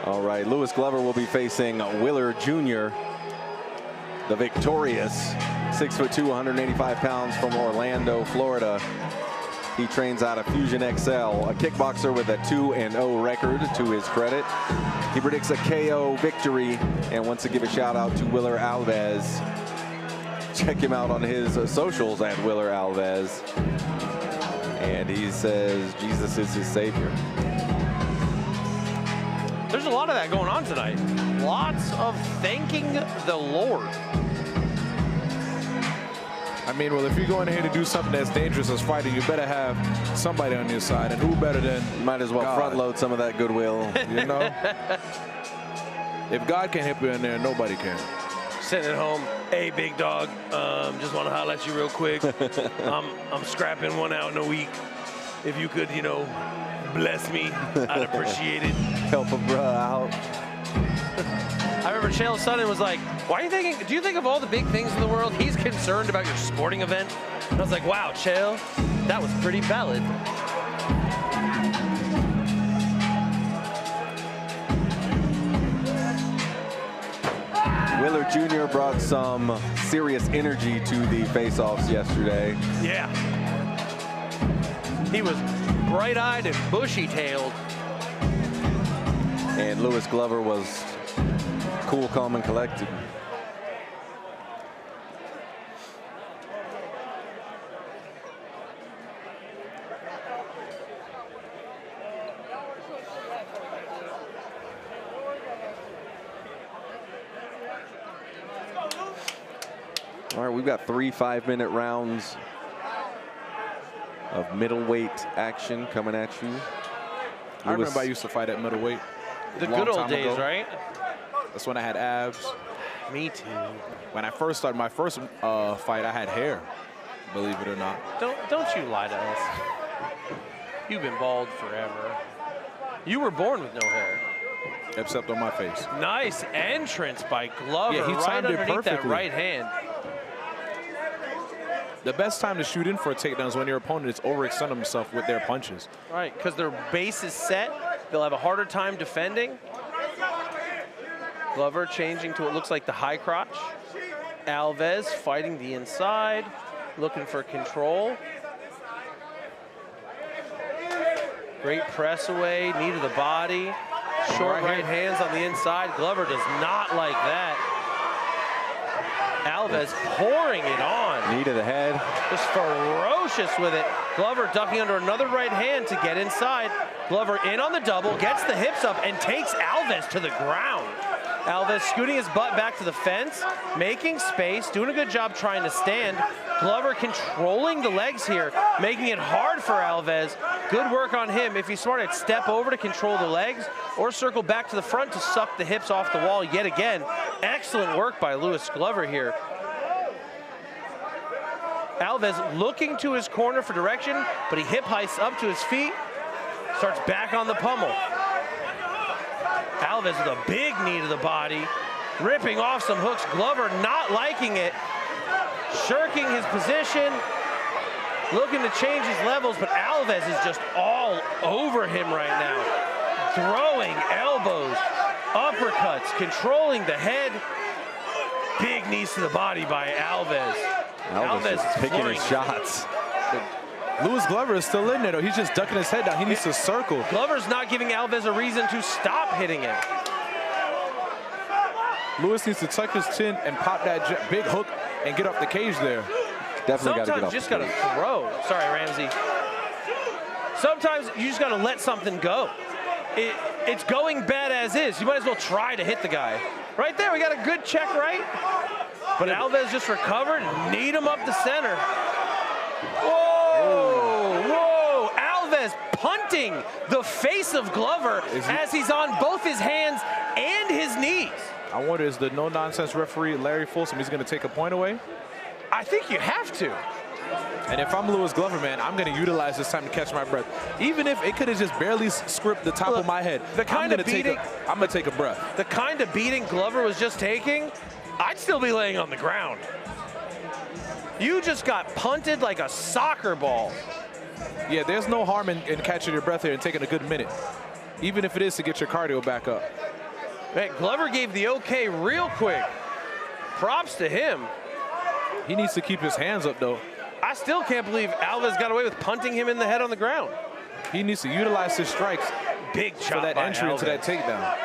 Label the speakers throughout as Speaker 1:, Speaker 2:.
Speaker 1: All right, Lewis Glover will be facing Willer Jr., the victorious 6'2", 185 pounds from Orlando, Florida. He trains out of Fusion XL, a kickboxer with a 2-0 record to his credit. He predicts a KO victory and wants to give a shout out to Willer Alves. Check him out on his socials at Willer Alves. And he says Jesus is his savior.
Speaker 2: There's a lot of that going on tonight. Lots of thanking the Lord.
Speaker 3: I mean, well, if you're going here to do something that's dangerous as fighting, you better have somebody on your side. And who better than
Speaker 1: Might as well
Speaker 3: God.
Speaker 1: front load some of that goodwill.
Speaker 3: You know? If God can help you in there, nobody can.
Speaker 2: Sitting at home, hey, big dog, just want to holler at you real quick. I'm scrapping one out in a week. If you could, you know, bless me, I'd appreciate it.
Speaker 1: Help a bruh out.
Speaker 2: I remember Chael Sonnen was like, why are you thinking, do you think of all the big things in the world? He's concerned about your sporting event. And I was like, wow, Chael, that was pretty valid.
Speaker 1: Willer Jr. brought some serious energy to the face-offs yesterday.
Speaker 2: Yeah. He was bright-eyed and bushy-tailed.
Speaker 1: And Lewis Glover was cool, calm, and collected. All right, we've got 3 5-minute rounds of middleweight action coming at you.
Speaker 3: I remember I used to fight at middleweight.
Speaker 2: The good old days, right?
Speaker 3: That's when I had abs.
Speaker 2: Me too.
Speaker 3: When I first started my first fight, I had hair, believe it or not.
Speaker 2: Don't you lie to us. You've been bald forever. You were born with no hair.
Speaker 3: Except on my face.
Speaker 2: Nice entrance by Glover,
Speaker 3: Yeah, he
Speaker 2: right
Speaker 3: timed it
Speaker 2: underneath that
Speaker 3: perfectly.
Speaker 2: right hand.
Speaker 3: The best time to shoot in for a takedown is when your opponent is overextending himself with their punches.
Speaker 2: Right, because their base is set. They'll have a harder time defending. Glover changing to what looks like the high crotch. Alves fighting the inside, looking for control. Great press away, knee to the body. Short right hands on the inside. Glover does not like that. Alves pouring it on.
Speaker 1: Knee to the head.
Speaker 2: Just ferocious with it. Glover ducking under another right hand to get inside. Glover in on the double, gets the hips up, and takes Alves to the ground. Alves scooting his butt back to the fence, making space, doing a good job trying to stand. Glover controlling the legs here, making it hard for Alves. Good work on him. If he's smart, he'd step over to control the legs or circle back to the front to suck the hips off the wall yet again. Excellent work by Lewis Glover here. Alves looking to his corner for direction, but he hip heists up to his feet, starts back on the pummel. Alves with a big knee to the body, ripping off some hooks. Glover not liking it, shirking his position, looking to change his levels, but Alves is just all over him right now. Throwing elbows, uppercuts, controlling the head. Big knees to the body by Alves.
Speaker 1: Alves is picking his shots.
Speaker 3: Lewis Glover is still in there, though. He's just ducking his head down. He needs to circle.
Speaker 2: Glover's not giving Alves a reason to stop hitting him.
Speaker 3: Lewis needs to tuck his chin and pop that big hook and get off the cage there.
Speaker 1: Definitely got to get off.
Speaker 2: Sometimes you just got to throw. Sorry, Ramsey. Sometimes you just got to let something go. It's going bad as is. You might as well try to hit the guy. Right there, we got a good check right. But Alves just recovered and kneed him up the center. Whoa, whoa. Alves punting the face of Glover as he's on both his hands and his knees.
Speaker 3: I wonder, is the no-nonsense referee Larry Folsom, he's going to take a point away?
Speaker 2: I think you have to.
Speaker 3: And if I'm Lewis Glover, man, I'm going to utilize this time to catch my breath. Even if it could have just barely scripted the top of my head, I'm going to take a breath.
Speaker 2: The kind of beating Glover was just taking, I'd still be laying on the ground. You just got punted like a soccer ball.
Speaker 3: Yeah, there's no harm in catching your breath here and taking a good minute. even if it is to get your cardio back up.
Speaker 2: Man, Glover gave the okay real quick. Props to him.
Speaker 3: He needs to keep his hands up, though.
Speaker 2: I still can't believe Alves got away with punting him in the head on the ground.
Speaker 3: He needs to utilize his strikes.
Speaker 2: Big chop
Speaker 3: for that
Speaker 2: by
Speaker 3: entry
Speaker 2: Alves.
Speaker 3: into that takedown.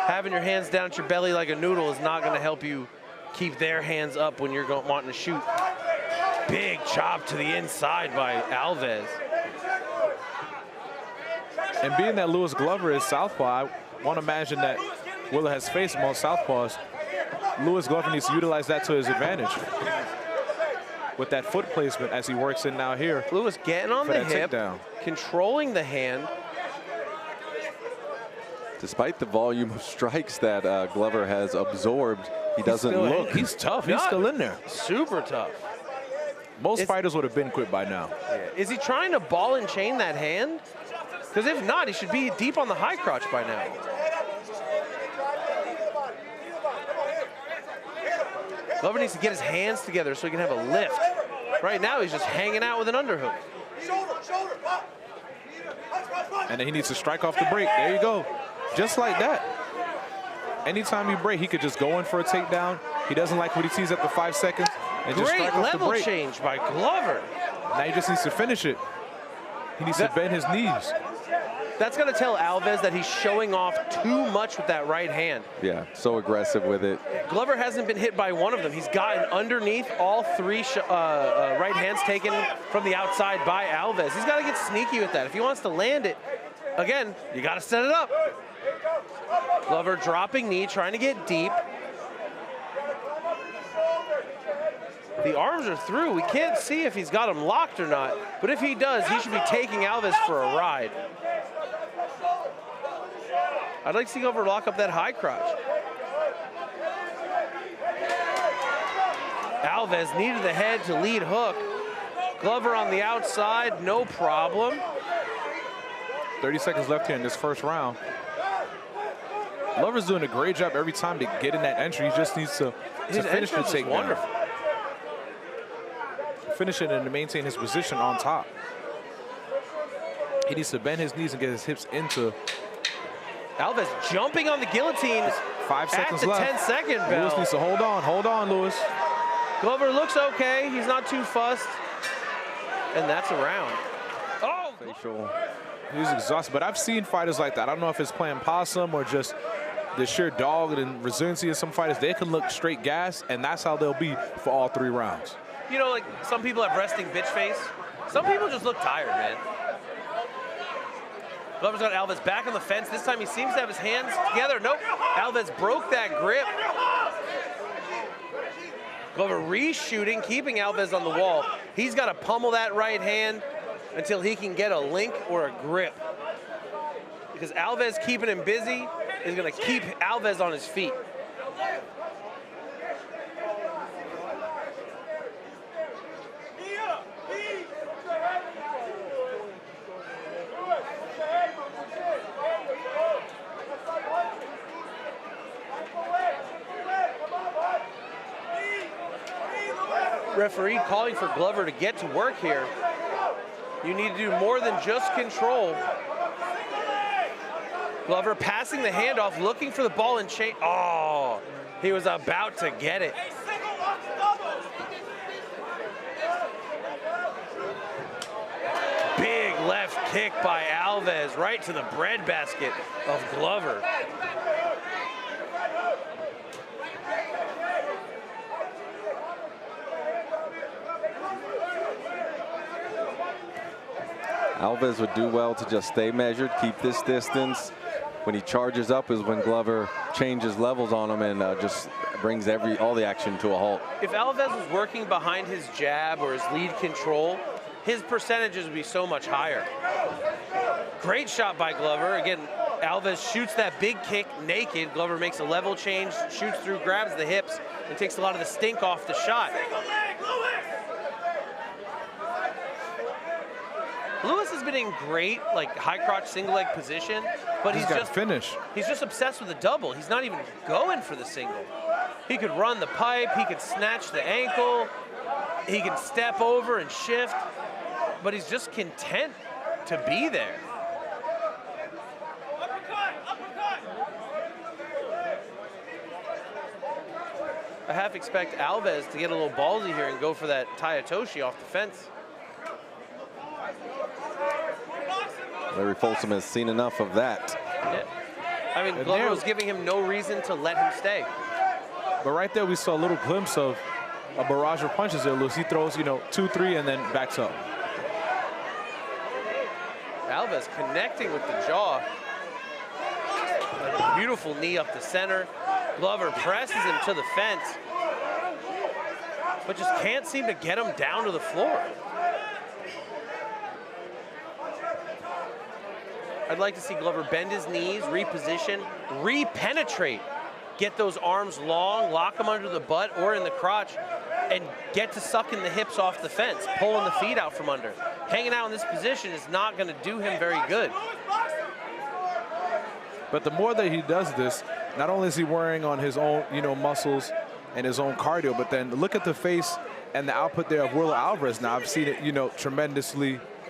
Speaker 2: Having your hands down at your belly like a noodle is not going to help you keep their hands up when you're wanting to shoot. Big chop to the inside by Alves.
Speaker 3: And being that Lewis Glover is southpaw, I want to imagine that Willer has faced most southpaws. Lewis Glover needs to utilize that to his advantage with that foot placement as he works in now here.
Speaker 2: Lewis getting on the hip,
Speaker 3: takedown.
Speaker 2: controlling the hand.
Speaker 1: Despite the volume of strikes that Glover has absorbed, he doesn't look.
Speaker 3: He's tough. He's still in there.
Speaker 2: Super tough.
Speaker 3: Most fighters would have been quit by now.
Speaker 2: Yeah. Is he trying to ball and chain that hand? Because if not, he should be deep on the high crotch by now. Glover needs to get his hands together so he can have a lift. Right now, he's just hanging out with an underhook.
Speaker 3: And then he needs to strike off the break. There you go. Just like that. Anytime you break, he could just go in for a takedown. He doesn't like what he sees after 5 seconds. And just strike off the
Speaker 2: Great level
Speaker 3: break.
Speaker 2: change by Glover.
Speaker 3: Now he just needs to finish it. He needs to bend his knees.
Speaker 2: That's going to tell Alves that he's showing off too much with that right hand.
Speaker 1: Yeah, so aggressive with it.
Speaker 2: Glover hasn't been hit by one of them. He's gotten underneath all three right hands taken from the outside by Alves. He's got to get sneaky with that. If he wants to land it, again, you got to set it up. Glover dropping knee, trying to get deep. The arms are through. We can't see if he's got them locked or not, but if he does, he should be taking Alves for a ride. I'd like to see Glover lock up that high crotch. Alves knee to the head to lead hook. Glover on the outside, no problem.
Speaker 3: 30 seconds left here in this first round. Glover's doing a great job every time to get in that entry. He just needs to finish the takedown.
Speaker 2: Wonderful.
Speaker 3: Finish it and to maintain his position on top. He needs to bend his knees and get his hips into.
Speaker 2: Alves jumping on the guillotine
Speaker 3: 5 seconds
Speaker 2: at the
Speaker 3: left.
Speaker 2: 10-second bell.
Speaker 3: Lewis needs to hold on. Hold on, Lewis.
Speaker 2: Glover looks okay. He's not too fussed. And that's a round. Oh!
Speaker 1: Facial.
Speaker 3: He's exhausted, but I've seen fighters like that. I don't know if it's playing possum or just the sheer dog and resiliency of some fighters. They can look straight gas, and that's how they'll be for all 3 rounds.
Speaker 2: You know, like some people have resting bitch face. Some people just look tired, man. Glover's got Alves back on the fence. This time he seems to have his hands together. Nope, Alves broke that grip. Glover re-shooting, keeping Alves on the wall. He's got to pummel that right hand until he can get a link or a grip. Because Alves keeping him busy is going to keep Alves on his feet. Referee calling for Glover to get to work here. You need to do more than just control. Glover passing the handoff, looking for the ball and chain. Oh, he was about to get it. Big left kick by Alves, right to the breadbasket of Glover.
Speaker 1: Alves would do well to just stay measured, keep this distance. When he charges up is when Glover changes levels on him and just brings all the action to a halt.
Speaker 2: If Alves was working behind his jab or his lead control, his percentages would be so much higher. Great shot by Glover. Again, Alves shoots that big kick naked. Glover makes a level change, shoots through, grabs the hips, and takes a lot of the stink off the shot. Lewis has been in great, like, high crotch single leg position, but he's just
Speaker 3: finish.
Speaker 2: He's just obsessed with the double. He's not even going for the single. He could run the pipe, he could snatch the ankle, he can step over and shift, but he's just content to be there. I half expect Alves to get a little ballsy here and go for that Tallahassee off the fence.
Speaker 1: Larry Folsom has seen enough of that.
Speaker 2: Yeah. I mean, Glover was giving him no reason to let him stay.
Speaker 3: But right there, we saw a little glimpse of a barrage of punches there, Lewis. He throws, you know, 2, 3, and then backs up.
Speaker 2: Alves connecting with the jaw. Beautiful knee up the center. Glover presses him to the fence, but just can't seem to get him down to the floor. I'd like to see Glover bend his knees, reposition, re-penetrate, get those arms long, lock them under the butt or in the crotch, and get to sucking the hips off the fence, pulling the feet out from under. Hanging out in this position is not going to do him very good.
Speaker 3: But the more that he does this, not only is he wearing on his own, you know, muscles and his own cardio, but then look at the face and the output there of Willow Alvarez. Now, I've seen it, you know, tremendously